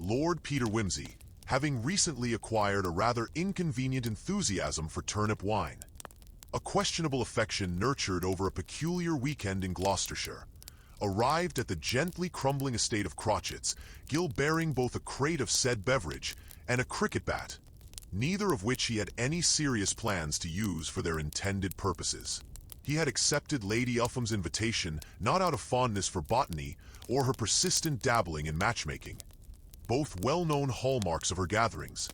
Lord Peter Wimsey, having recently acquired a rather inconvenient enthusiasm for turnip wine. A questionable affection nurtured over a peculiar weekend in Gloucestershire, arrived at the gently crumbling estate of Crotchets, Gil bearing both a crate of said beverage and a cricket bat, neither of which he had any serious plans to use for their intended purposes. He had accepted Lady Ufham's invitation not out of fondness for botany or her persistent dabbling in matchmaking, both well-known hallmarks of her gatherings,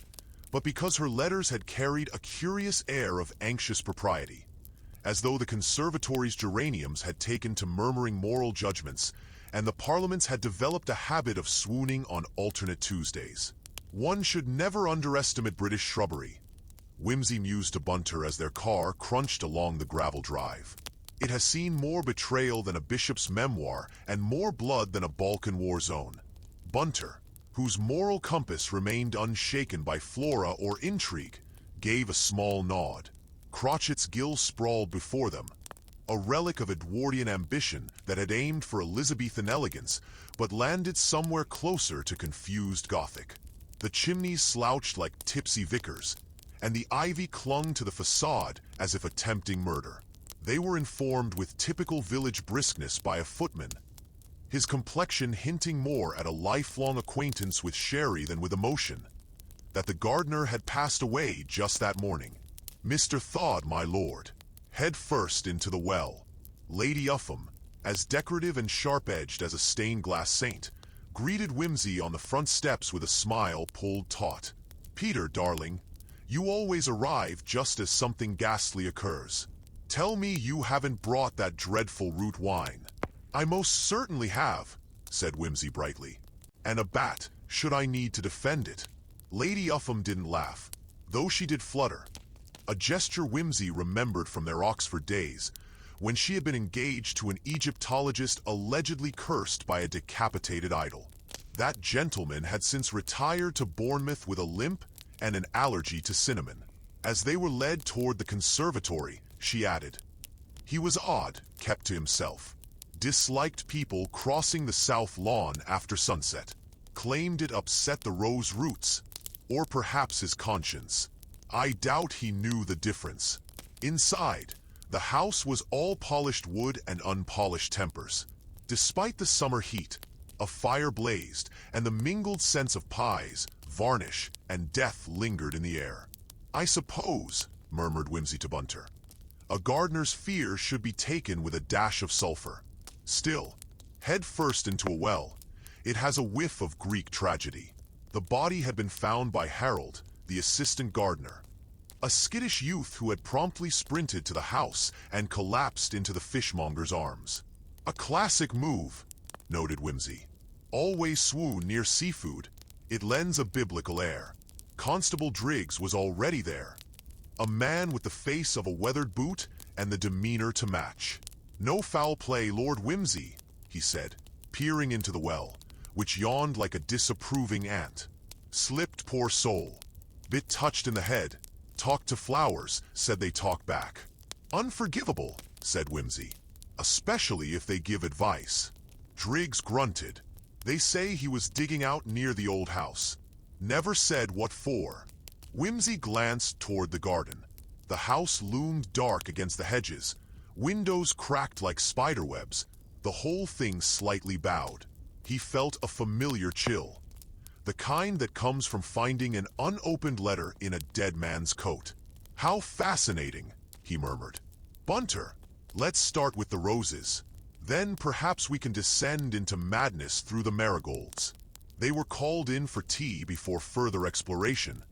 but because her letters had carried a curious air of anxious propriety, as though the conservatory's geraniums had taken to murmuring moral judgments, and the parliaments had developed a habit of swooning on alternate Tuesdays. One should never underestimate British shrubbery, Wimsey mused to Bunter as their car crunched along the gravel drive. It has seen more betrayal than a bishop's memoir and more blood than a Balkan war zone. Bunter, whose moral compass remained unshaken by flora or intrigue, gave a small nod. Crotchet's Gill sprawled before them, a relic of Edwardian ambition that had aimed for Elizabethan elegance but landed somewhere closer to confused Gothic. The chimneys slouched like tipsy vicars, and the ivy clung to the facade as if attempting murder. They were informed with typical village briskness by a footman, his complexion hinting more at a lifelong acquaintance with sherry than with emotion, that the gardener had passed away just that morning. Mr. Thod, my lord, head first into the well. Lady Upham, as decorative and sharp-edged as a stained-glass saint, greeted Wimsey on the front steps with a smile pulled taut. Peter, darling, you always arrive just as something ghastly occurs. Tell me you haven't brought that dreadful root wine. I most certainly have, said Wimsey brightly. And a bat, should I need to defend it. Lady Upham didn't laugh, though she did flutter. A gesture Wimsey remembered from their Oxford days, when she had been engaged to an Egyptologist allegedly cursed by a decapitated idol. That gentleman had since retired to Bournemouth with a limp and an allergy to cinnamon. As they were led toward the conservatory, she added, he was odd, kept to himself. Disliked people crossing the south lawn after sunset. Claimed it upset the rose roots. Or perhaps his conscience. I doubt he knew the difference. Inside, the house was all polished wood and unpolished tempers. Despite the summer heat, a fire blazed, and the mingled scents of pies, varnish, and death lingered in the air. I suppose, murmured Wimsey to Bunter, a gardener's fear should be taken with a dash of sulfur. Still, head first into a well, it has a whiff of Greek tragedy. The body had been found by Harold, the assistant gardener, a skittish youth who had promptly sprinted to the house and collapsed into the fishmonger's arms. A classic move, noted Wimsey. Always swoon near seafood. It lends a biblical air. Constable Driggs was already there. A man with the face of a weathered boot and the demeanor to match. No foul play, Lord Wimsey, he said, peering into the well, which yawned like a disapproving ant. Slipped, poor soul. Bit touched in the head. Talked to flowers, said they talk back. Unforgivable, said Wimsey, especially if they give advice. Driggs grunted. They say he was digging out near the old house. Never said what for. Wimsey glanced toward the garden. The house loomed dark against the hedges, windows cracked like spiderwebs, the whole thing slightly bowed. He felt a familiar chill, the kind that comes from finding an unopened letter in a dead man's coat. How fascinating, he murmured. Bunter, let's start with the roses. Then perhaps we can descend into madness through the marigolds. They were called in for tea before further exploration,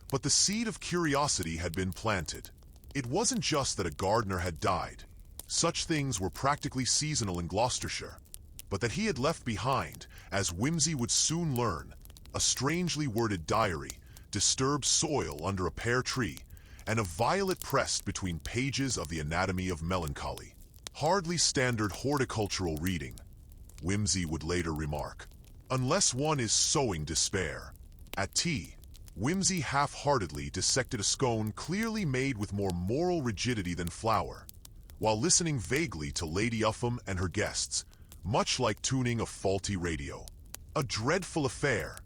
but the seed of curiosity had been planted. It wasn't just that a gardener had died. Such things were practically seasonal in Gloucestershire, but that he had left behind, as Wimsey would soon learn, a strangely worded diary, disturbed soil under a pear tree, and a violet pressed between pages of the Anatomy of Melancholy. Hardly standard horticultural reading, Wimsey would later remark, unless one is sowing despair. At tea, Wimsey half-heartedly dissected a scone clearly made with more moral rigidity than flour, while listening vaguely to Lady Upham and her guests, much like tuning a faulty radio. A dreadful affair,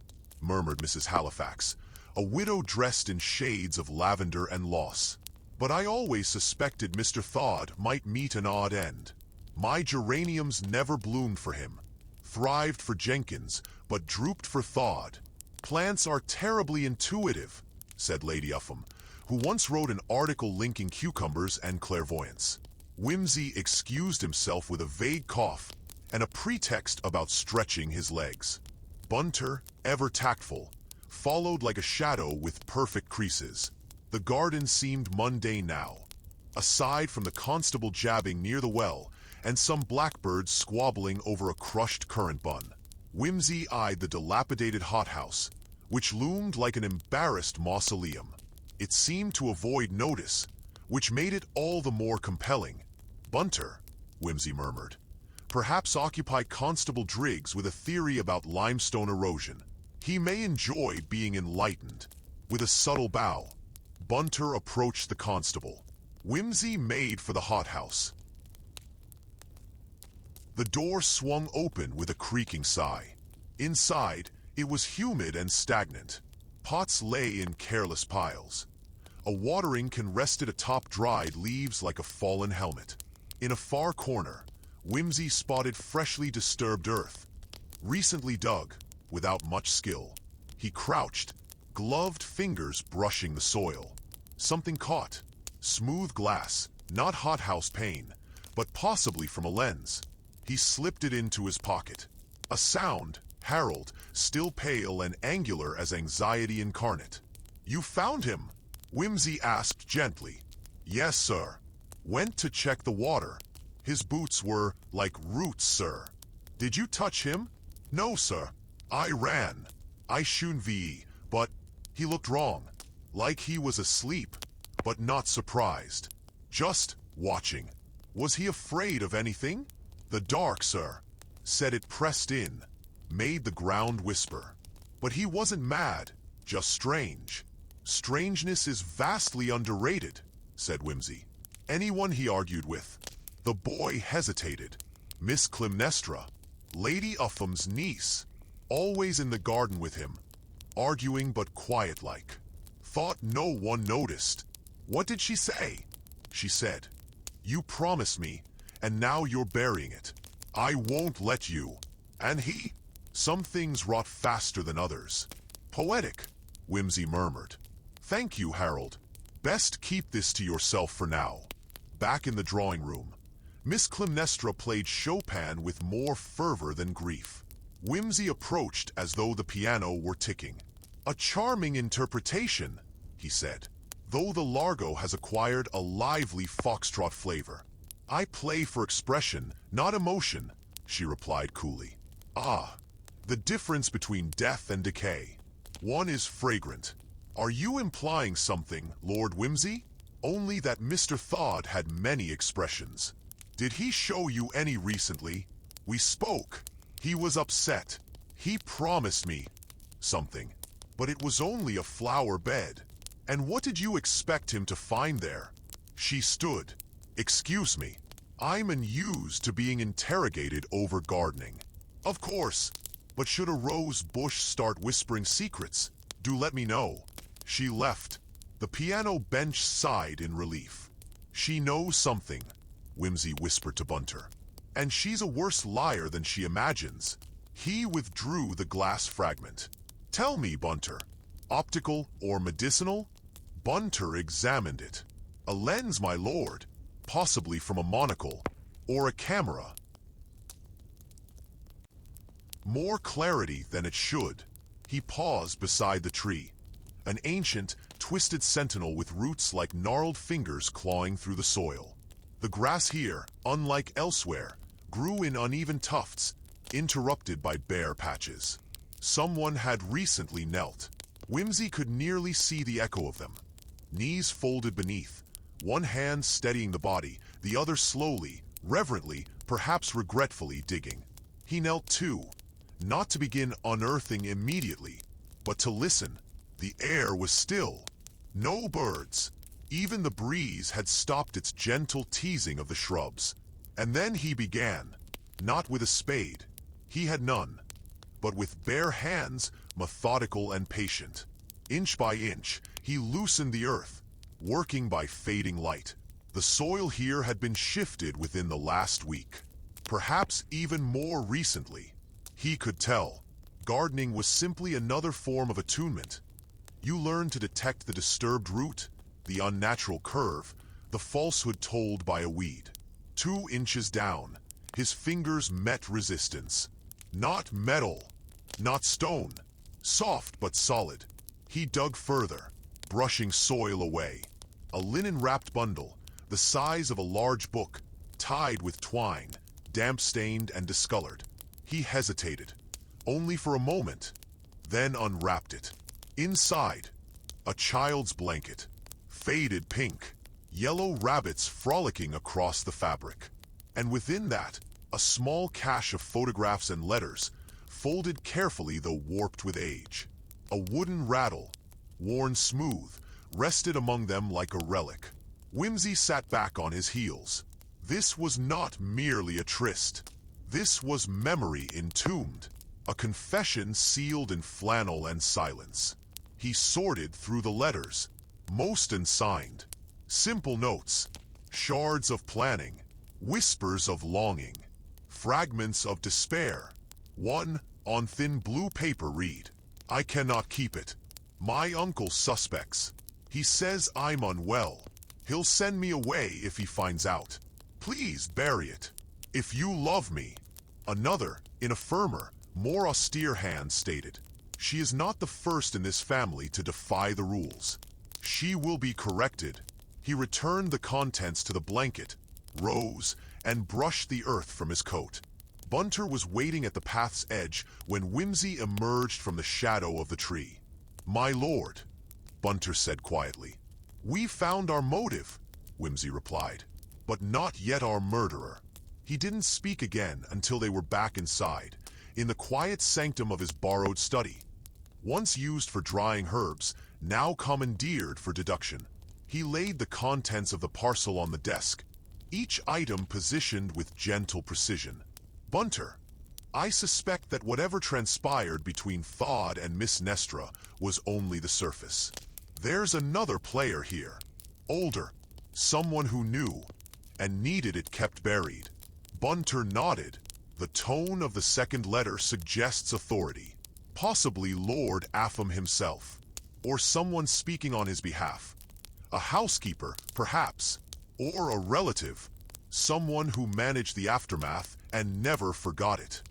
murmured Mrs. Halifax, a widow dressed in shades of lavender and loss. But I always suspected Mr. Thod might meet an odd end. My geraniums never bloomed for him, thrived for Jenkins, but drooped for Thod. Plants are terribly intuitive, said Lady Upham, who once wrote an article linking cucumbers and clairvoyance. Whimsy excused himself with a vague cough and a pretext about stretching his legs. Bunter, ever tactful, followed like a shadow with perfect creases. The garden seemed mundane now. Aside from the constable jabbing near the well and some blackbirds squabbling over a crushed currant bun, Whimsy eyed the dilapidated hothouse, which loomed like an embarrassed mausoleum. It seemed to avoid notice, which made it all the more compelling. Bunter, Whimsy murmured, perhaps occupy Constable Driggs with a theory about limestone erosion. He may enjoy being enlightened. With a subtle bow, Bunter approached the constable. Whimsy made for the hothouse. The door swung open with a creaking sigh. Inside, it was humid and stagnant. Pots lay in careless piles. A watering can rested atop dried leaves like a fallen helmet. In a far corner, Whimsy spotted freshly disturbed earth, recently dug, without much skill. He crouched, gloved fingers brushing the soil. Something caught. Smooth glass, not hothouse pane, but possibly from a lens. He slipped it into his pocket. A sound, Harold, still pale and angular as anxiety incarnate. "You found him?" Whimsy asked gently. "Yes, sir. Went to check the water. His boots were like roots, sir." "Did you touch him?" "No, sir. I ran. I shun ve, but he looked wrong. Like he was asleep, but not surprised. Just watching." "Was he afraid of anything?" "The dark, sir." Said it pressed in, made the ground whisper. "But he wasn't mad, just strange." "Strangeness is vastly underrated," said Whimsy. "Anyone he argued with?" The boy hesitated. "Miss Clymnestra, Lady Upham's niece, always in the garden with him, arguing but quiet-like. Thought no one noticed." "What did she say?" "She said, 'You promised me, and now you're burying it. I won't let you.' And he, some things rot faster than others." "Poetic," Whimsy murmured. "Thank you, Harold. Best keep this to yourself for now." Back in the drawing room, Miss Clymnestra played Chopin with more fervor than grief. Whimsy approached as though the piano were ticking. "A charming interpretation," he said, "though the Largo has acquired a lively foxtrot flavor." "I play for expression, not emotion," she replied coolly. "Ah, the difference between death and decay. One is fragrant." "Are you implying something, Lord Whimsy?" "Only that Mr. Thod had many expressions." "Did he show you any recently?" "We spoke. He was upset. He promised me something, but it was only a flower bed." "And what did you expect him to find there?" She stood. "Excuse me. I'm unused to being interrogated over gardening." "Of course. But should a rose bush start whispering secrets, do let me know." She left. The piano bench sighed in relief. "She knows something," Whimsy whispered to Bunter. "And she's a worse liar than she imagines." He withdrew the glass fragment. "Tell me, Bunter, optical or medicinal?" Bunter examined it. "A lens, my lord, possibly from a monocle, or a camera." More clarity than it should. He paused beside the tree, an ancient, twisted sentinel with roots like gnarled fingers clawing through the soil. The grass here, unlike elsewhere, grew in uneven tufts, interrupted by bare patches. Someone had recently knelt. Whimsy could nearly see the echo of them. Knees folded beneath, one hand steadying the body, the other slowly, reverently, perhaps regretfully digging. He knelt too, not to begin unearthing immediately, but to listen. The air was still. No birds. Even the breeze had stopped its gentle teasing of the shrubs. And then he began, not with a spade. He had none. But with bare hands, methodical and patient. Inch by inch, he loosened the earth, working by fading light. The soil here had been shifted within the last week, perhaps even more recently. He could tell. Gardening was simply another form of attunement. You learn to detect the disturbed root, the unnatural curve, the falsehood told by a weed. 2 inches down, his fingers met resistance. Not metal, not stone, soft but solid. He dug further, brushing soil away. A linen-wrapped bundle, the size of a large book, tied with twine, damp-stained and discolored. He hesitated, only for a moment, then unwrapped it. Inside, a child's blanket, faded pink, yellow rabbits frolicking across the fabric. And within that, a small cache of photographs and letters, folded carefully though warped with age. A wooden rattle, worn smooth, rested among them like a relic. Whimsy sat back on his heels. This was not merely a tryst. This was memory entombed, a confession sealed in flannel and silence. He sorted through the letters, most unsigned. Simple notes, shards of planning, whispers of longing, fragments of despair. One, on thin blue paper, read, "I cannot keep it. My uncle suspects. He says I'm unwell. He'll send me away if he finds out. Please bury it. If you love me." Another, in a firmer, more austere hand, stated, "She is not the first in this family to defy the rules. She will be corrected." He returned the contents to the blanket, rose, and brushed the earth from his coat. Bunter was waiting at the path's edge when Whimsy emerged from the shadow of the tree. "My lord," Bunter said quietly. "We found our motive," Whimsy replied, "but not yet our murderer." He didn't speak again until they were back inside, in the quiet sanctum of his borrowed study. Once used for drying herbs, now commandeered for deduction. He laid the contents of the parcel on the desk, each item positioned with gentle precision. "Bunter, I suspect that whatever transpired between Thod and Miss Nestra was only the surface. There's another player here, older, someone who knew, and needed it kept buried." Bunter nodded. The tone of the second letter suggests authority. Possibly Lord Apham himself, or someone speaking on his behalf. A housekeeper, perhaps, or a relative, someone who managed the aftermath and never forgot it.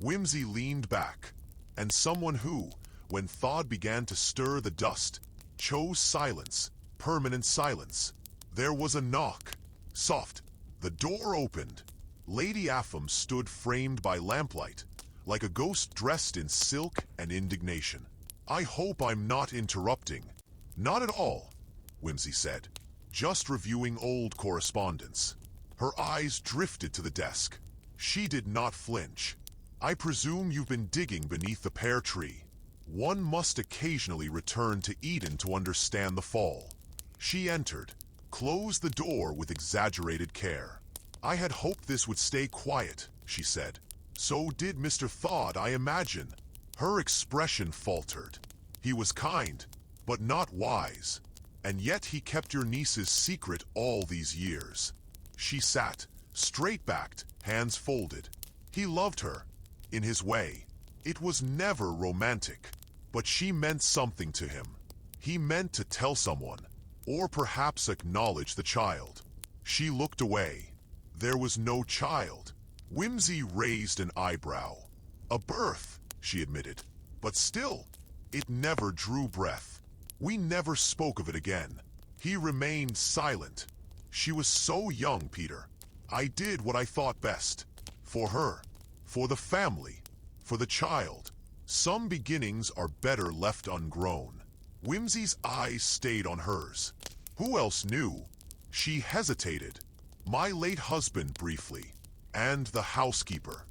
Whimsy leaned back, and someone who, when Thod began to stir the dust, chose silence, permanent silence. There was a knock. Soft. The door opened. Lady Apham stood framed by lamplight, like a ghost dressed in silk and indignation. "I hope I'm not interrupting." "Not at all," Whimsy said. "Just reviewing old correspondence." Her eyes drifted to the desk. She did not flinch. "I presume you've been digging beneath the pear tree. One must occasionally return to Eden to understand the fall." She entered, closed the door with exaggerated care. "I had hoped this would stay quiet," she said. "So did Mr. Thod, I imagine." Her expression faltered. "He was kind, but not wise. And yet he kept your niece's secret all these years." She sat, straight-backed, hands folded. He loved her, in his way. It was never romantic, but she meant something to him. He meant to tell someone, or perhaps acknowledge the child. She looked away. There was no child. Whimsy raised an eyebrow. "A birth," she admitted. "But still, it never drew breath. We never spoke of it again." He remained silent. "She was so young, Peter. I did what I thought best. For her, for the family, for the child. Some beginnings are better left ungrown." Whimsy's eyes stayed on hers. "Who else knew?" She hesitated. "My late husband, briefly, and the housekeeper,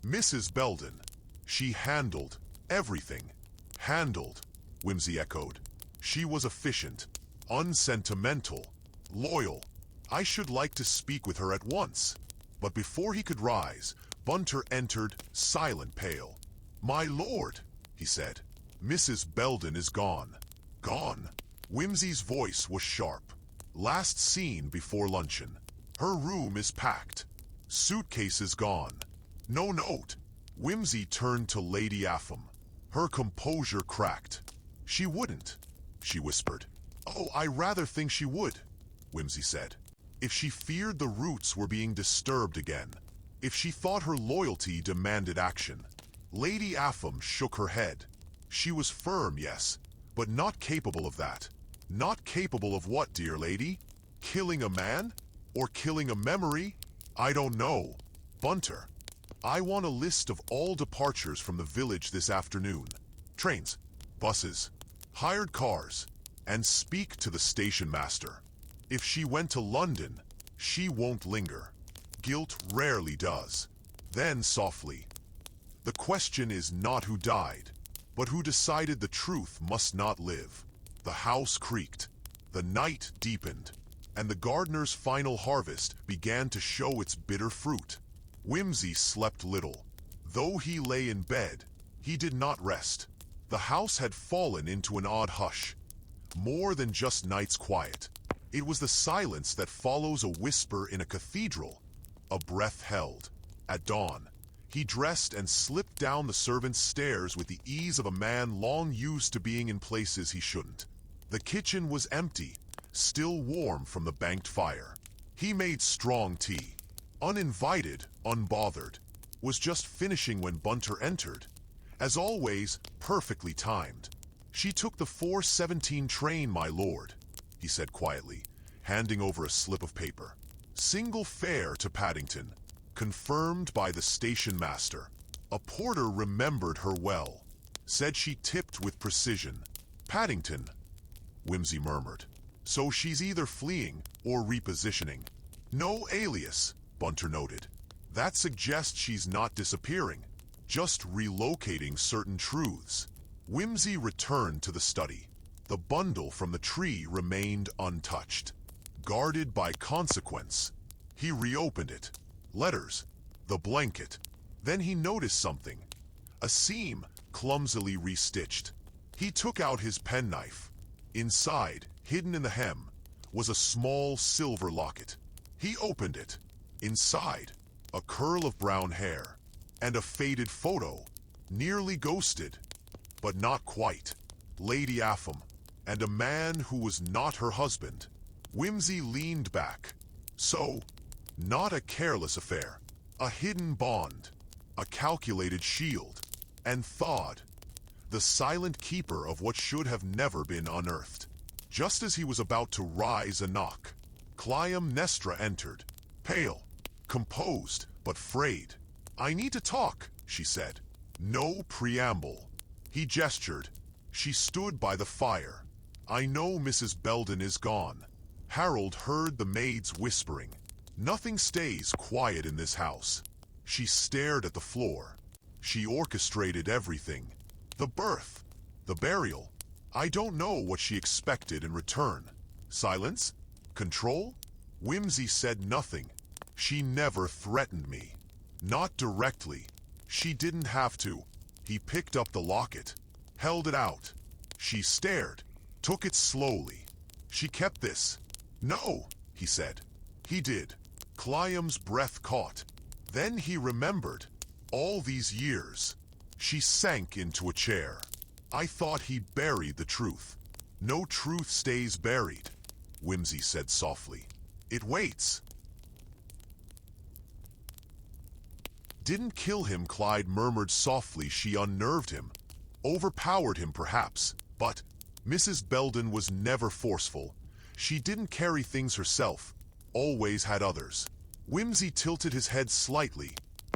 Mrs. Belden. She handled everything." "Handled," Whimsy echoed. "She was efficient, unsentimental, loyal. I should like to speak with her at once." But before he could rise, Bunter entered, silent, pale. "My lord," he said, "Mrs. Belden is gone." "Gone?" Whimsy's voice was sharp. "Last seen before luncheon. Her room is packed. Suitcases gone. No note." Whimsy turned to Lady Affam. Her composure cracked. "She wouldn't," she whispered. "Oh, I rather think she would," Whimsy said. "If she feared the roots were being disturbed again. If she thought her loyalty demanded action." Lady Affam shook her head. She was firm, yes, but not capable of that. Not capable of what, dear lady? Killing a man? Or killing a memory? I don't know. Bunter, I want a list of all departures from the village this afternoon. Trains, buses, hired cars, and speak to the station master. If she went to London, she won't linger. Guilt rarely does. Then softly, "The question is not who died, but who decided the truth must not live." The house creaked, the night deepened, and the gardener's final harvest began to show its bitter fruit. Whimsy slept little. Though he lay in bed, he did not rest. The house had fallen into an odd hush. More than just night's quiet. It was the silence that follows a whisper in a cathedral, a breath held. At dawn, he dressed and slipped down the servants' stairs with the ease of a man long used to being in places he shouldn't. The kitchen was empty, still warm from the banked fire. He made strong tea. Uninvited, unbothered, was just finishing when Bunter entered. As always, perfectly timed. "She took the 4:17 train, my lord," he said quietly, handing over a slip of paper. "Single fare to Paddington, confirmed by the station master. A porter remembered her well, said she tipped with precision." "Paddington," Whimsy murmured. "So she's either fleeing or repositioning." "No alias," Bunter noted. "That suggests she's not disappearing, just relocating certain truths." Whimsy returned to the study. The bundle from the tree remained untouched, guarded by consequence. He reopened it. Letters, the blanket. Then he noticed something. A seam, clumsily restitched. He took out his penknife. Inside, hidden in the hem, was a small silver locket. He opened it. Inside, a curl of brown hair, and a faded photo, nearly ghosted, but not quite. Lady Affam, and a man who was not her husband. Whimsy leaned back. So, not a careless affair, a hidden bond, a calculated shield, and thawed, the silent keeper of what should have never been unearthed. Just as he was about to rise a knock, Clytemnestra entered, pale, composed, but frayed. "I need to talk," she said. No preamble. He gestured. She stood by the fire. "I know Mrs. Belden is gone." Harold heard the maids whispering. Nothing stays quiet in this house. She stared at the floor. She orchestrated everything. The birth, the burial. I don't know what she expected in return. Silence? Control? Whimsy said nothing. "She never threatened me. Not directly. She didn't have to." He picked up the locket, held it out. She stared, took it slowly. "She kept this." "No," he said. He did. Clytem's breath caught. Then he remembered. All these years. She sank into a chair. "I thought he buried the truth." "No truth stays buried," Whimsy said softly. "It waits." "Didn't kill him," Clyde murmured softly. "She unnerved him. Overpowered him, perhaps. But Mrs. Belden was never forceful. She didn't carry things herself. Always had others." Whimsy tilted his head slightly.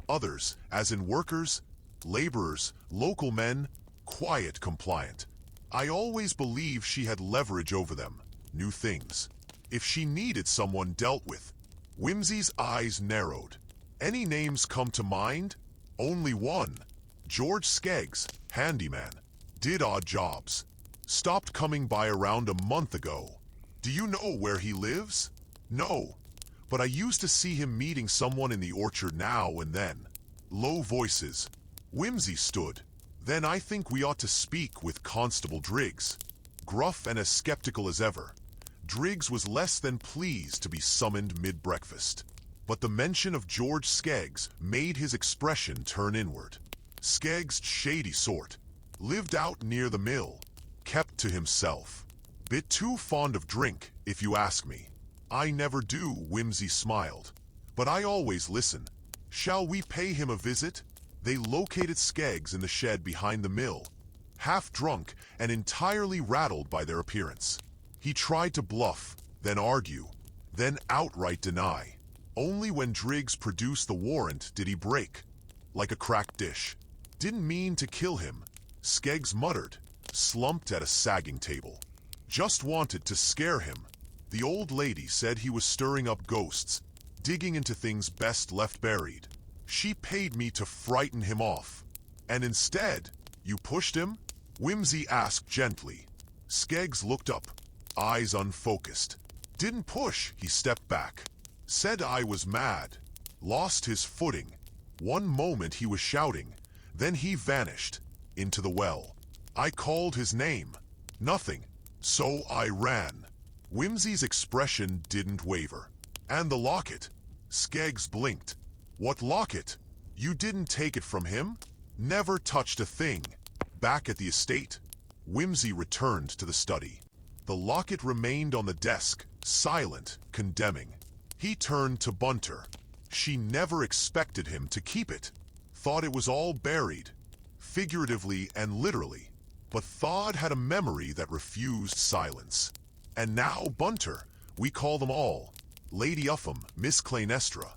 "Others, as in workers, laborers, local men, quiet, compliant. I always believed she had leverage over them, knew things. If she needed someone dealt with." Whimsy's eyes narrowed. "Any names come to mind?" "Only one. George Skeggs, handyman. Did odd jobs. Stopped coming by around a month ago." "Do you know where he lives?" "No, but I used to see him meeting someone in the orchard now and then." Low voices. Whimsy stood, Then I think we ought to speak with Constable Driggs. Gruff and as skeptical as ever, Driggs was less than pleased to be summoned mid-breakfast. But the mention of George Skeggs made his expression turn inward. Skeggs' shady sort, lived out near the mill, kept to himself. Bit too fond of drink, if you ask me. I never do, Whimsy smiled. But I always listen. Shall we pay him a visit? They located Skeggs in the shed behind the mill, half drunk and entirely rattled by their appearance. He tried to bluff, then argue, then outright deny. Only when Driggs produced the warrant did he break, like a cracked dish. Didn't mean to kill him, Skeggs muttered, slumped at a sagging table. Just wanted to scare him. The old lady said he was stirring up ghosts, digging into things best left buried. She paid me to frighten him off. And instead, you pushed him? Whimsy asked gently. Skeggs looked up, eyes unfocused. Didn't push, he stepped back. Said I was mad. Lost his footing. One moment he was shouting, then he vanished, into the well. I called his name. Nothing. So I ran. Whimsy's expression didn't waver. And the locket? Skeggs blinked. What locket? You didn't take it from him? Never touched a thing. Back at the estate, Whimsy returned to the study. The locket remained on the desk, silent, condemning. He turned to Bunter. She never expected him to keep it. Thought it was all buried, figuratively and literally. But thought had a memory that refused silence. And now Bunter, we call them all. Lady Upham, Miss Clynestra.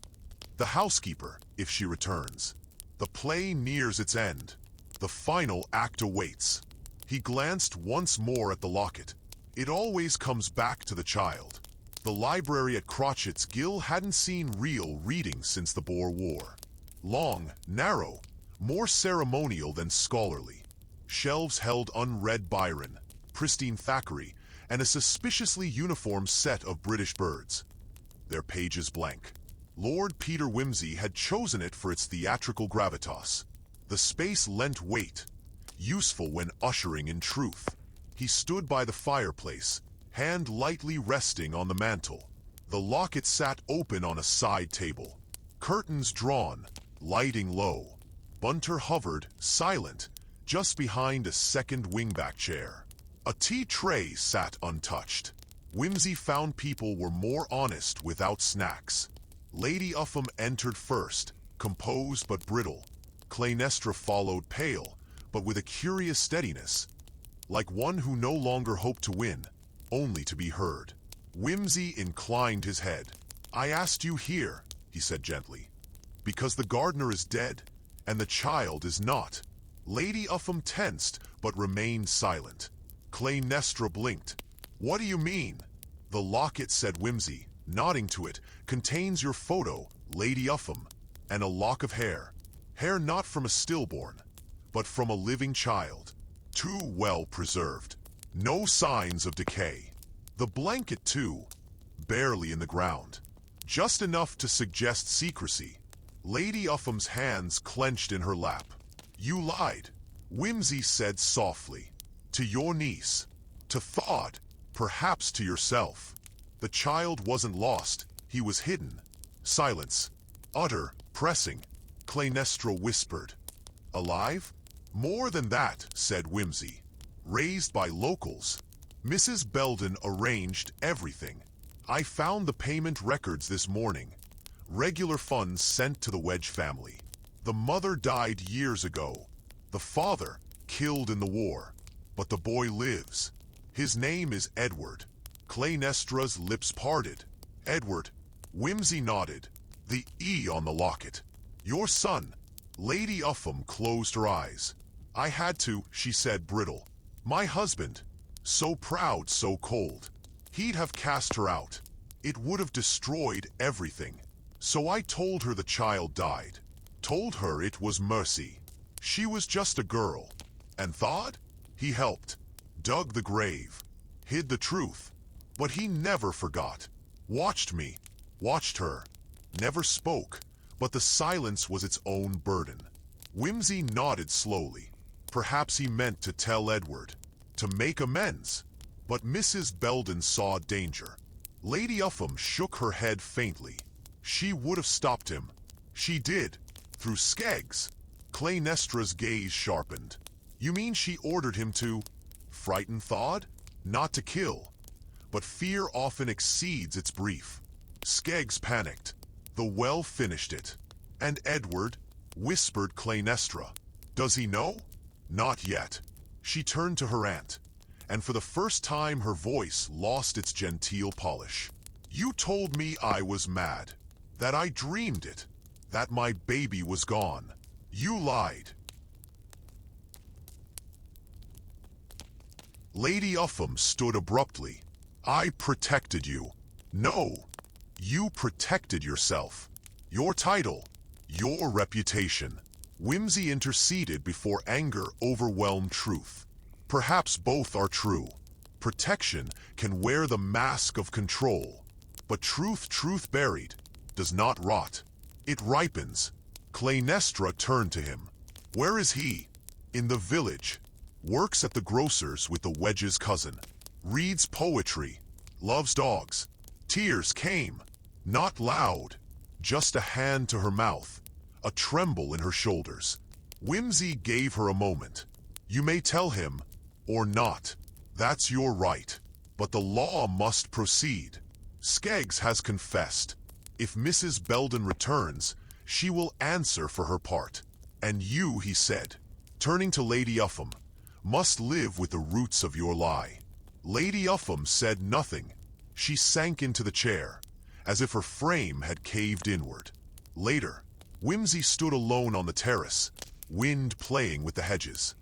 The housekeeper, if she returns. The play nears its end. The final act awaits. He glanced once more at the locket. It always comes back to the child. The library at Crotchet's Gill hadn't seen real reading since the Boer War. Long, narrow, more ceremonial than scholarly. Shelves held unread Byron, pristine Thackeray, and a suspiciously uniform set of British birds. Their pages blank. Lord Peter Whimsy had chosen it for its theatrical gravitas. The space lent weight, useful when ushering in truth. He stood by the fireplace, hand lightly resting on the mantel. The locket sat open on a side table, curtains drawn, lighting low. Bunter hovered, silent, just behind a second wingback chair. A tea tray sat untouched. Whimsy found people were more honest without snacks. Lady Upham entered first, composed but brittle. Clynestra followed, pale, but with a curious steadiness, like one who no longer hoped to win, only to be heard. Whimsy inclined his head. I asked you here, he said gently, because the gardener is dead, and the child is not. Lady Upham tensed, but remained silent. Clynestra blinked. What do you mean? The locket, said Whimsy, nodding to it, contains your photo, Lady Upham, and a lock of hair. Hair not from a stillborn, but from a living child. Too well preserved. No signs of decay. The blanket, too, barely in the ground. Just enough to suggest secrecy. Lady Upham's hands clenched in her lap. You lied, Whimsy said softly. To your niece. To thought, perhaps to yourself. The child wasn't lost, he was hidden. Silence. Utter, pressing. Clynestra whispered. Alive? More than that, said Whimsy. Raised by locals. Mrs. Belden arranged everything. I found the payment records this morning. Regular funds sent to the Wedge family. The mother died years ago. The father, killed in the war. But the boy lives. His name is Edward. Clynestra's lips parted. Edward. Whimsy nodded. The E on the locket. Your son. Lady Upham closed her eyes. I had to, she said brittle. My husband. So proud, so cold. He'd have cast her out. It would have destroyed everything. So I told her the child died. Told her it was mercy. She was just a girl. And thought? He helped. Dug the grave. Hid the truth. But he never forgot. Watched me. Watched her. Never spoke. But the silence was its own burden. Whimsy nodded slowly. Perhaps he meant to tell Edward, to make amends. But Mrs. Belden saw danger. Lady Upham shook her head faintly. She would have stopped him. She did. Through Skeggs. Clynestra's gaze sharpened. You mean she ordered him to frighten Thod? Not to kill. But fear often exceeds its brief. Skeggs panicked. The well finished it. And Edward, whispered Clynestra. Does he know? Not yet. She turned to her aunt, and for the first time her voice lost its genteel polish. You told me I was mad, that I dreamed it, that my baby was gone. You lied. Lady Upham stood abruptly. I protected you. No, you protected yourself. Your title, your reputation. Whimsy interceded before anger overwhelmed truth. Perhaps both are true. Protection can wear the mask of control, but truth buried, does not rot. It ripens. Clynestra turned to him. Where is he? In the village. Works at the grocer's with the Wedge's cousin. Reads poetry. Loves dogs. Tears came. Not loud. Just a hand to her mouth. A tremble in her shoulders. Whimsy gave her a moment. You may tell him, or not. That's your right. But the law must proceed. Skeggs has confessed. If Mrs. Belden returns, she will answer for her part. And you, he said, turning to Lady Upham, must live with the roots of your lie. Lady Upham said nothing. She sank into the chair, as if her frame had caved inward. Later, Whimsy stood alone on the terrace, wind playing with the hedges.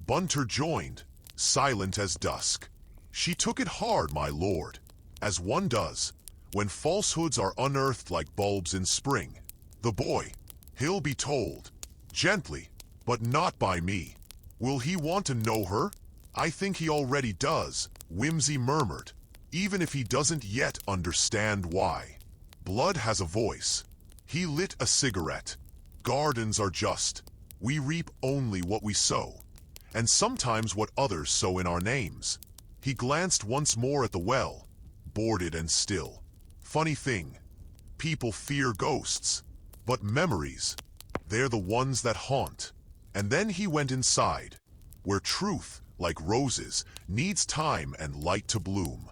Bunter joined, silent as dusk. She took it hard, my lord, as one does, when falsehoods are unearthed like bulbs in spring. The boy, he'll be told, gently, but not by me. Will he want to know her? I think he already does, Whimsy murmured, even if he doesn't yet understand why. Blood has a voice. He lit a cigarette. Gardens are just. We reap only what we sow, and sometimes what others sow in our names. He glanced once more at the well, boarded and still. Funny thing, people fear ghosts, but memories, they're the ones that haunt. And then he went inside, where truth, like roses, needs time and light to bloom.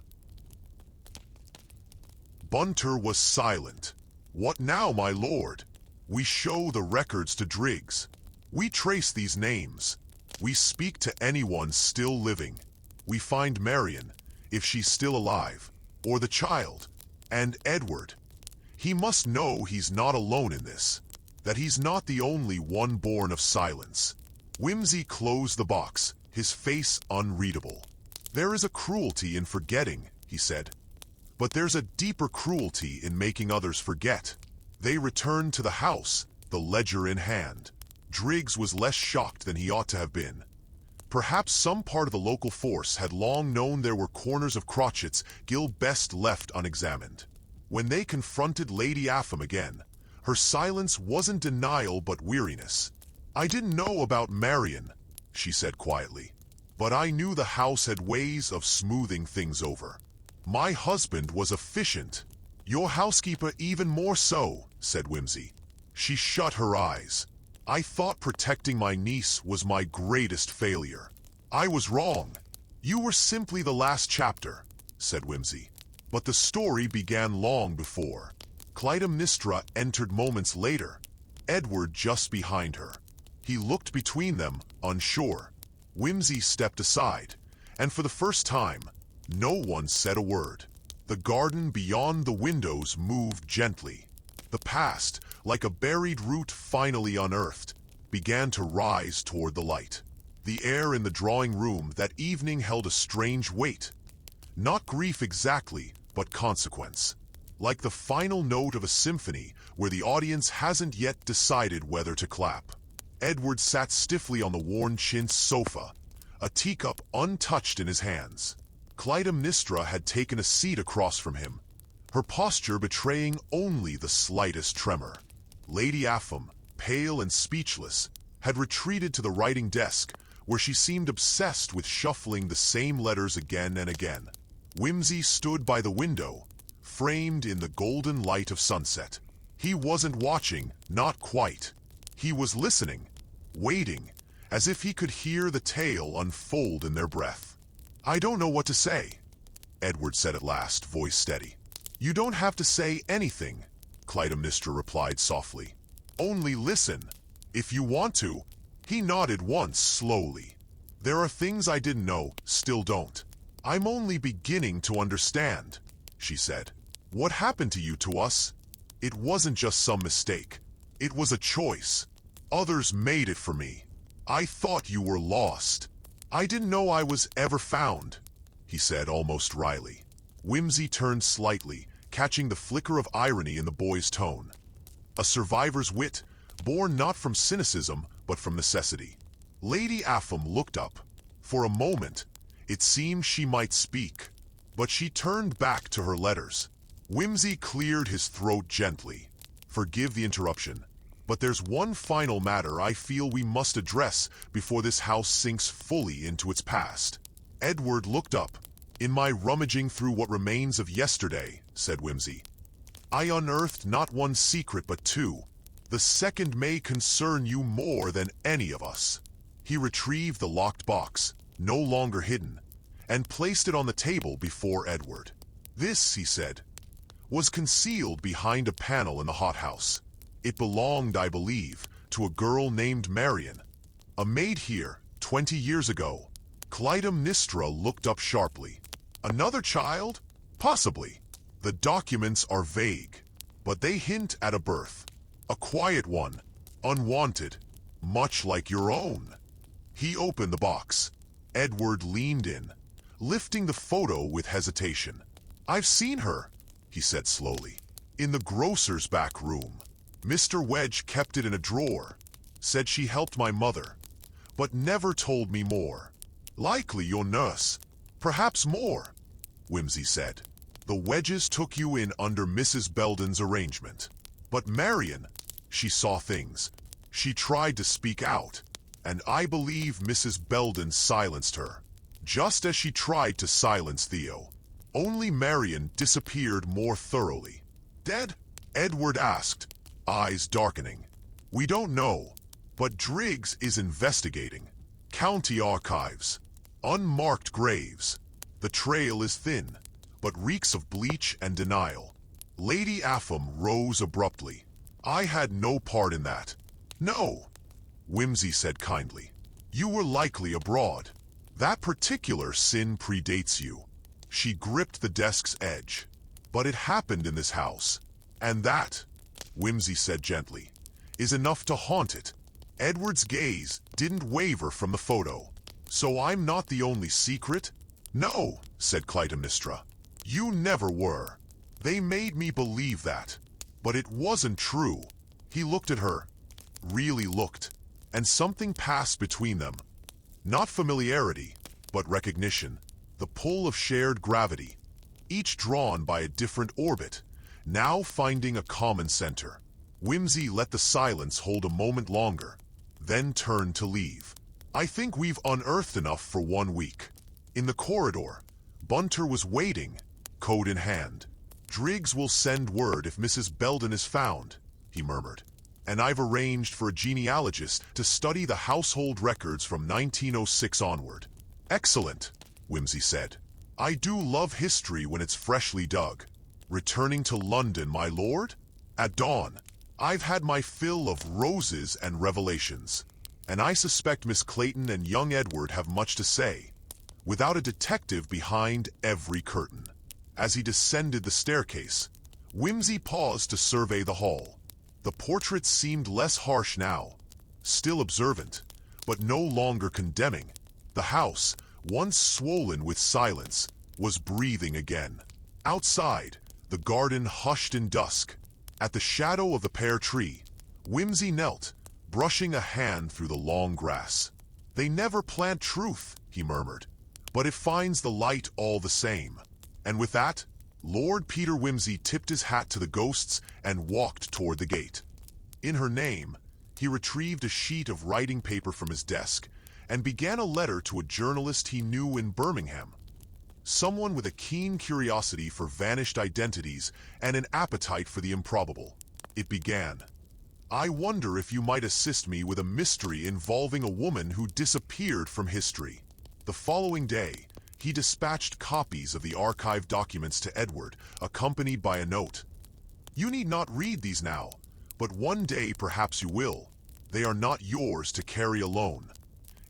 Bunter was silent. What now, my lord? We show the records to Driggs. We trace these names. We speak to anyone still living. We find Marion, if she's still alive, or the child, and Edward. He must know he's not alone in this, that he's not the only one born of silence. Whimsy closed the box, his face unreadable. There is a cruelty in forgetting, he said. But there's a deeper cruelty in making others forget. They returned to the house, the ledger in hand. Driggs was less shocked than he ought to have been. Perhaps some part of the local force had long known there were corners of crotchets Gil best left unexamined. When they confronted Lady Upham again, her silence wasn't denial but weariness. I didn't know about Marion, she said quietly, but I knew the house had ways of smoothing things over. My husband was efficient. Your housekeeper even more so, said Whimsy. She shut her eyes. I thought protecting my niece was my greatest failure. I was wrong. You were simply the last chapter, said Whimsy. But the story began long before. Clytemnestra entered moments later, Edward just behind her. He looked between them, unsure. Whimsy stepped aside, and for the first time, no one said a word. The garden beyond the windows moved gently. The past, like a buried root finally unearthed, began to rise toward the light. The air in the drawing room that evening held a strange weight. Not grief exactly, but consequence. Like the final note of a symphony where the audience hasn't yet decided whether to clap. Edward sat stiffly on the worn chintz sofa, a teacup untouched in his hands. Clytemnestra had taken a seat across from him, her posture betraying only the slightest tremor. Lady Upham, pale and speechless, had retreated to the writing desk where she seemed obsessed with shuffling the same letters again and again. Whimsy stood by the window, framed in the golden light of sunset. He wasn't watching, not quite. He was listening, waiting, as if he could hear the tale unfold in their breath. "I don't know what to say," Edward said at last, voice steady. "You don't have to say anything," Clytemnestra replied softly. "Only listen. If you want to." He nodded once, slowly. "There are things I didn't know, still don't. I'm only beginning to understand," she said. "What happened to you, to us? It wasn't just some mistake. It was a choice. Others made it for me. I thought you were lost. I didn't know I was ever found," he said almost wryly. Whimsy turned slightly, catching the flicker of irony in the boy's tone. A survivor's wit, born not from cynicism, but from necessity. Lady Apham looked up. For a moment, it seemed she might speak, but she turned back to her letters. Whimsy cleared his throat gently. "Forgive the interruption, but there's one final matter I feel we must address before this house sinks fully into its past." Edward looked up. "In my rummaging through what remains of yesterday," said Whimsy, "I unearthed not one secret but two. The second may concern you more than any of us." He retrieved the locked box, no longer hidden, and placed it on the table before Edward. "This," he said, "was concealed behind a panel in the hothouse. It belonged, I believe, to a girl named Marian, a maid here 20 years ago." Clytemnestra looked up sharply. "Another child? Possibly. The documents are vague, but they hint at a birth. A quiet one, unwanted, much like your own." He opened the box. Edward leaned in, lifting the photo with hesitation. "I've seen her," he said slowly, "in the grocer's back room. Mr. Wedge kept it in a drawer, said she helped my mother, but never told me more. Likely your nurse, perhaps more," Whimsy said. "The Wedges took you in under Mrs. Belden's arrangement. But Marian, she saw things. She tried to speak out, and I believe Mrs. Belden silenced her, just as she tried to silence Theo. Only Marian disappeared more thoroughly." "Dead?" Edward asked, eyes darkening. "We don't know, but Driggs is investigating. County archives. Unmarked graves. The trail is thin, but reeks of bleach and denial." Lady Apham rose abruptly. "I had no part in that." "No," Whimsy said kindly. "You were likely abroad. That particular sin predates you." She gripped the desk's edge. "But it happened in this house. And that," Whimsy said gently, "is enough to haunt it." Edward's gaze didn't waver from the photo. "So I'm not the only secret?" "No," said Clytemnestra. "You never were. They made me believe that. But it wasn't true." He looked at her, really looked, and something passed between them. Not familiarity, but recognition. The pull of shared gravity, each drawn by a different orbit, now finding a common center. Whimsy let the silence hold a moment longer, then turned to leave. "I think we've unearthed enough for 1 week." In the corridor, Bunter was waiting, code in hand. "Driggs will send word if Mrs. Belden is found," he murmured. "And I've arranged for a genealogist to study the household records from 1906 onward." "Excellent," Whimsy said. "I do love history when it's freshly dug." "Returning to London, my lord?" "At dawn. I've had my fill of roses and revelations, and I suspect Miss Clayton and young Edward have much to say, without a detective behind every curtain." As he descended the staircase, Whimsy paused to survey the hall. The portraits seemed less harsh now, still observant, but no longer condemning. The house, once swollen with silence, was breathing again. Outside, the garden hushed in dusk. At the shadow of the pear tree, Whimsy knelt, brushing a hand through the long grass. "They never plant truth," he murmured, "but it finds the light all the same." And with that, Lord Peter Whimsy tipped his hat to the ghosts and walked toward the gate. In her name, he retrieved a sheet of writing paper from his desk and began a letter to a journalist he knew in Birmingham. Someone with a keen curiosity for vanished identities and an appetite for the improbable. It began, "I wonder if you might assist me with a mystery involving a woman who disappeared from history." The following day, he dispatched copies of the archived documents to Edward, accompanied by a note. "You need not read these now, but one day perhaps you will. They are not yours to carry alone.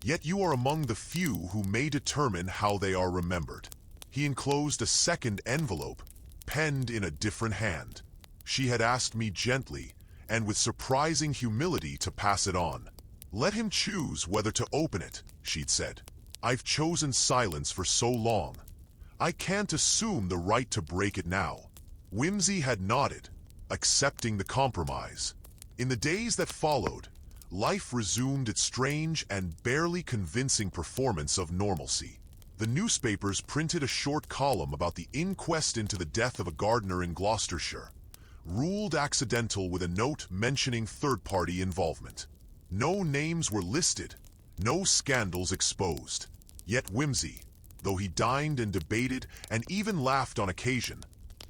Yet you are among the few who may determine how they are remembered." He enclosed a second envelope, penned in a different hand. She had asked me gently, and with surprising humility, to pass it on. "Let him choose whether to open it," she'd said. "I've chosen silence for so long. I can't assume the right to break it now." Whimsy had nodded, accepting the compromise. In the days that followed, life resumed its strange and barely convincing performance of normalcy. The newspapers printed a short column about the inquest into the death of a gardener in Gloucestershire, ruled accidental, with a note mentioning third-party involvement. No names were listed, no scandals exposed. Yet Whimsy, though he dined and debated and even laughed on occasion,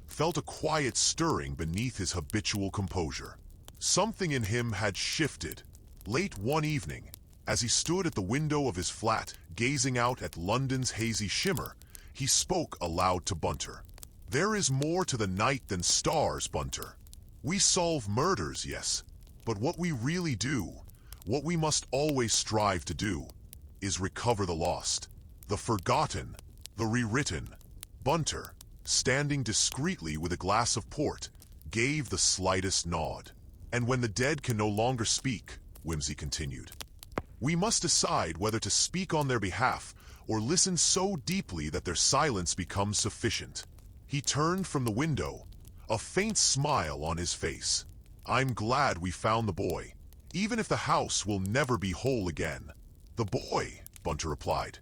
felt a quiet stirring beneath his habitual composure. Something in him had shifted. Late one evening, as he stood at the window of his flat, gazing out at London's hazy shimmer, he spoke aloud to Bunter. "There is more to the night than stars, Bunter. We solve murders, yes, but what we really do, what we must always strive to do, is recover the lost, the forgotten, the rewritten." Bunter, standing discreetly with a glass of port, gave the slightest nod. "And when the dead can no longer speak," Whimsy continued, "we must decide whether to speak on their behalf or listen so deeply that their silence becomes sufficient." He turned from the window, a faint smile on his face. "I'm glad we found the boy, even if the house will never be whole again." "The boy," Bunter replied,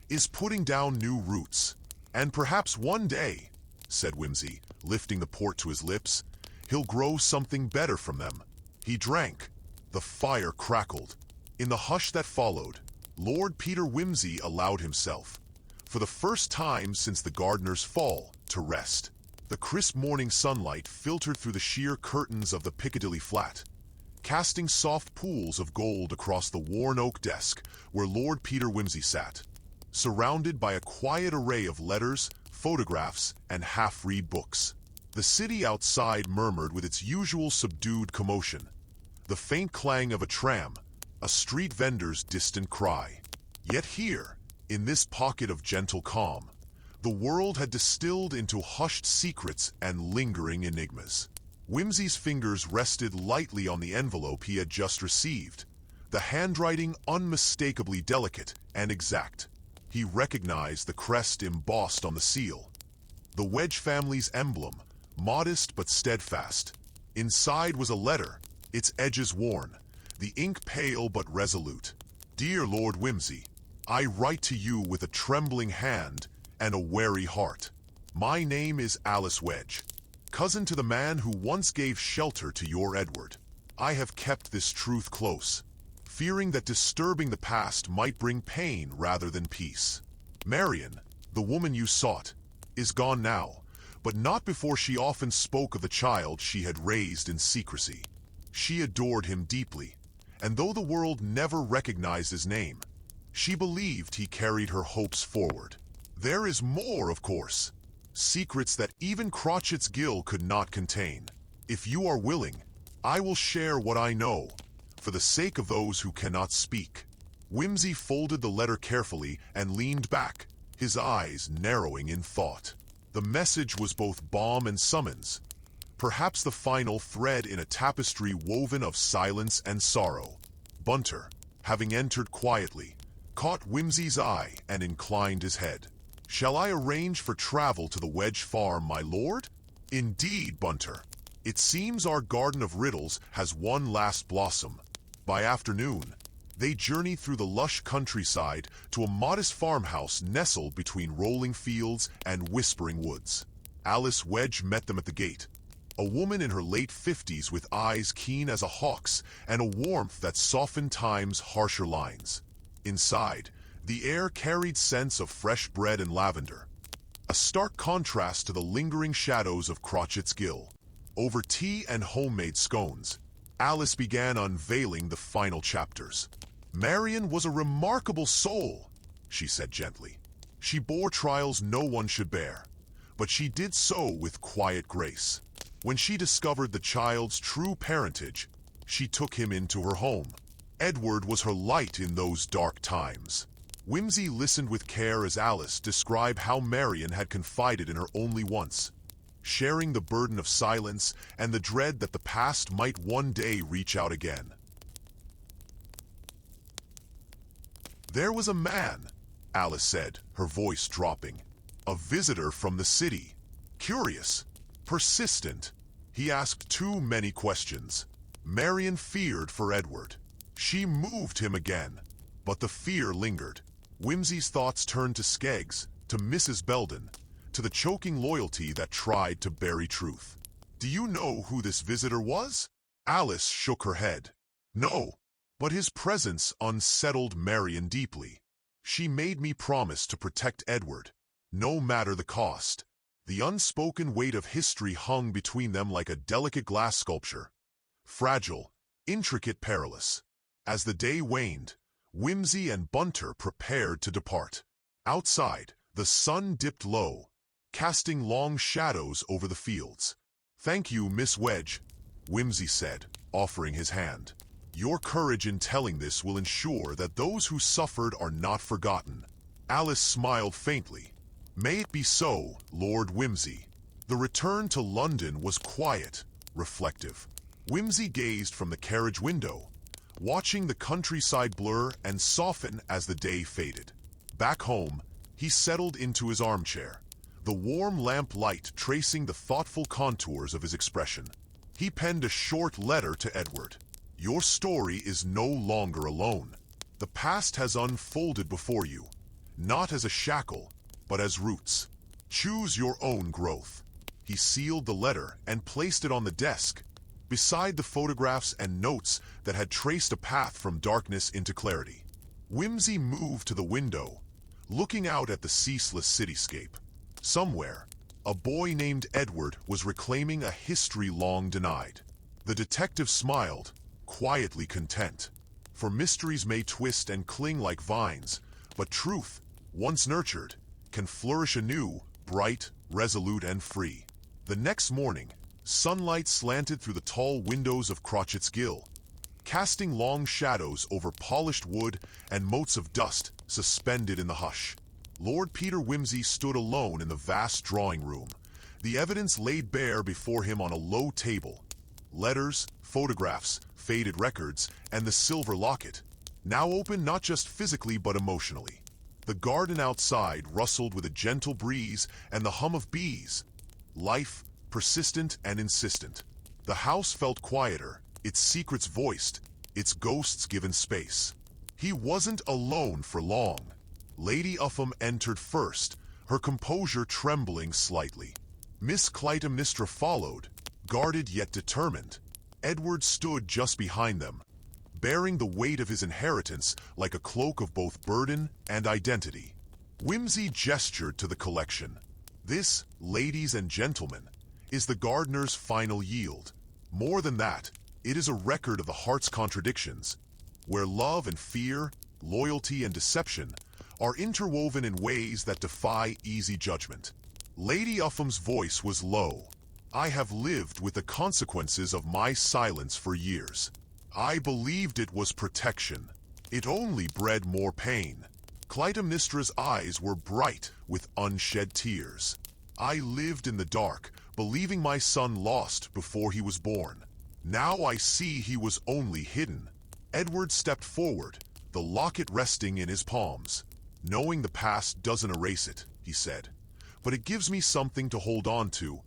"is putting down new roots. And perhaps one day," said Whimsy, lifting the port to his lips, "he'll grow something better from them." He drank. The fire crackled. In the hush that followed, Lord Peter Whimsy allowed himself, for the first time since the gardener's fall, to rest. The crisp morning sunlight filtered through the sheer curtains of the Piccadilly flat, casting soft pools of gold across the worn oak desk where Lord Peter Whimsy sat, surrounded by a quiet array of letters, photographs, and half-read books. The city outside murmured with its usual subdued commotion, the faint clang of a tram, a street vendor's distant cry. Yet here, in this pocket of gentle calm, the world had distilled into hushed secrets and lingering enigmas. Whimsy's fingers rested lightly on the envelope he had just received, the handwriting unmistakably delicate and exact. He recognized the crest embossed on the seal, the Wedge family's emblem, modest but steadfast. Inside was a letter, its edges worn, the ink pale but resolute. "Dear Lord Whimsy, I write to you with a trembling hand and a wary heart. My name is Alice Wedge, cousin to the man who once gave shelter to your Edward. I have kept this truth close, fearing that disturbing the past might bring pain rather than peace. Marian, the woman you sought, is gone now, but not before she often spoke of the child she had raised in secrecy. She adored him deeply, and though the world never recognized his name, she believed he carried her hopes forward. There is more, of course, secrets that even Crotchet's Gill could not contain. If you are willing, I will share what I know, for the sake of those who cannot speak." Whimsy folded the letter carefully and leaned back, his eyes narrowing in thought. The message was both balm and summons, perhaps the final thread in a tapestry woven of silence and sorrow. Bunter, having entered quietly, caught Whimsy's eye and inclined his head. "Shall I arrange for travel to the Wedge farm, my lord?" "Indeed, Bunter. It seems our garden of riddles has one last blossom." By afternoon, they journeyed through the lush countryside to a modest farmhouse nestled between rolling fields and whispering woods. Alice Wedge met them at the gate, a woman in her late 50s with eyes keen as a hawk's and a warmth that softened time's harsher lines. Inside, the air carried scents of fresh bread and lavender, a stark contrast to the lingering shadows of Crotchet's Gill. Over tea and homemade scones, Alice began unveiling the final chapters. Marian was a remarkable soul, she said gently. She bore trials no one should bear, but she did so with quiet grace. When she discovered the child's true parentage, she took him into her home. Edward was her light in those dark times. Whimsy listened with care as Alice described how Marian had confided in her only once, sharing the burden of silence and the dread that the past might one day reach out again. "There was a man," Alice said, her voice dropping. "A visitor from the city. Curious, persistent. He asked too many questions." Marian feared for Edward. She moved him again, but the fear lingered. Whimsy's thoughts turned to Skeggs, to Mrs. Belden, to the choking loyalty that tried to bury truth. "Do you know who this visitor was?" Alice shook her head. "No, but his presence unsettled Marian deeply. She made me promise to protect Edward, no matter the cost." The unspoken weight of history hung between them like a delicate glass sculpture, fragile, intricate, perilous. As the day waned, Whimsy and Bunter prepared to depart. Outside, the sun dipped low, casting long shadows over the fields. "Thank you, Miss Wedge," Whimsy said, offering his hand. "Your courage in telling this will ensure that those who suffered are not forgotten." Alice smiled faintly. "May it be so, Lord Whimsy." The return to London was quiet, reflective. Whimsy gazed from the carriage window, watching the countryside blur and soften as the day faded. Back home, he settled into his armchair, the warm lamp light tracing the thoughtful contours of his expression. He penned a short letter to Edward. "Your story is no longer alone. The past has unfolded before you, not as a shackle, but as roots. Choose your own growth." He sealed the letter and placed it on the desk, beside the photographs and notes that had traced a path from darkness into clarity. Whimsy moved to the window, looking out at the ceaseless cityscape. Somewhere, a boy named Edward was reclaiming a history long denied. The detective smiled, quietly content. For mysteries may twist and cling like vines, but truth, once nurtured, can flourish anew, bright, resolute, and free. The next morning, sunlight slanted through the tall windows of Crotchet's Gill, casting long shadows over polished wood and motes of dust suspended in the hush. Lord Peter Whimsy stood alone in the vast drawing room, the evidence laid bare before him on a low table. Letters, photographs, faded records, and the silver locket, now open not just physically but emotionally. The garden outside rustled with a gentle breeze and the hum of bees. Life, persistent and insistent. The house felt quieter, its secrets voiced, its ghosts given space. He wasn't alone for long. Lady Upham entered first, her composure trembling slightly. Miss Clytemnestra followed, guarded yet determined. Edward stood just behind them, bearing the weight of his inheritance like a cloak of both burden and identity. Whimsy gestured to the collection. "This, ladies and gentlemen, is the gardener's final yield. More than that, it is a record of the heart's contradictions, where love and fear, loyalty and deception are interwoven in ways that defy easy judgment." Lady Upham's voice was low. "I have lived with the consequences of my silence for years. I believed it was protection. It only bred more pain." Clytemnestra's eyes were bright with unshed tears. "I lived in the dark, believing my son lost before he was born. Now I see he was only hidden." Edward stepped forward, the locket resting in his palms. "Knowing the past doesn't erase it," he said, "but it gives me something to hold on to,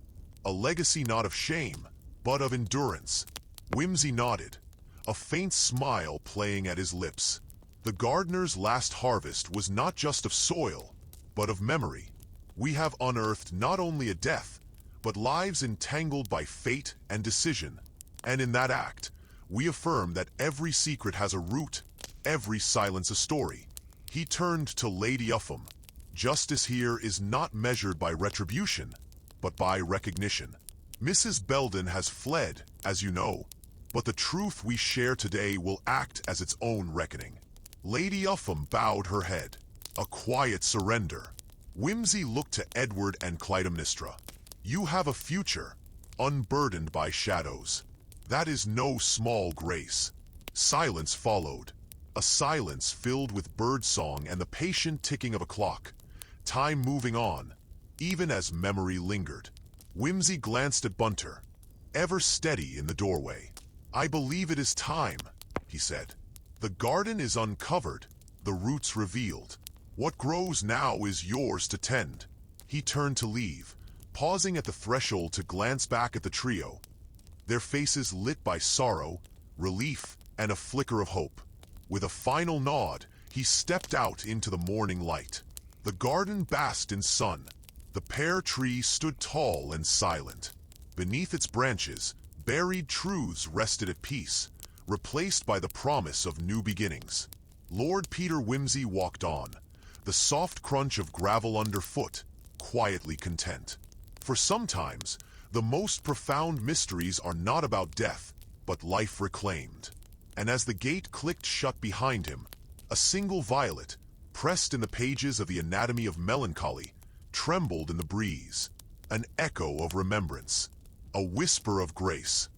a legacy not of shame, but of endurance." Whimsy nodded, a faint smile playing at his lips. The gardener's last harvest was not just of soil, but of memory. We have unearthed not only a death, but lives entangled by fate and decision. And in that act, we affirm that every secret has a root, every silence a story. He turned to Lady Upham. Justice here is not measured by retribution, but by recognition. Mrs. Belden has fled, as you know, but the truth we share today will act as its own reckoning. Lady Upham bowed her head, a quiet surrender. Whimsy looked to Edward and Clytemnestra. You have a future, unburdened by shadows. That is no small grace. Silence followed, a silence filled with birdsong and the patient ticking of a clock, time moving on, even as memory lingered. Whimsy glanced at Bunter, ever steady in the doorway. I believe it is time, he said. The garden is uncovered, the roots revealed. What grows now is yours to tend. He turned to leave, pausing at the threshold to glance back at the trio, their faces lit by sorrow, relief, and a flicker of hope. With a final nod, he stepped out into the morning light. The garden basked in sun. The pear tree stood tall and silent. Beneath its branches, buried truths rested at peace, replaced by the promise of new beginnings. Lord Peter Whimsy walked on, the soft crunch of gravel underfoot, quietly content. For sometimes, the most profound mysteries are not about death, but life reclaimed. And as the gate clicked shut behind him, a single violet, pressed in the pages of the Anatomy of Melancholy, trembled in the breeze, an echo of remembrance, a whisper of grace.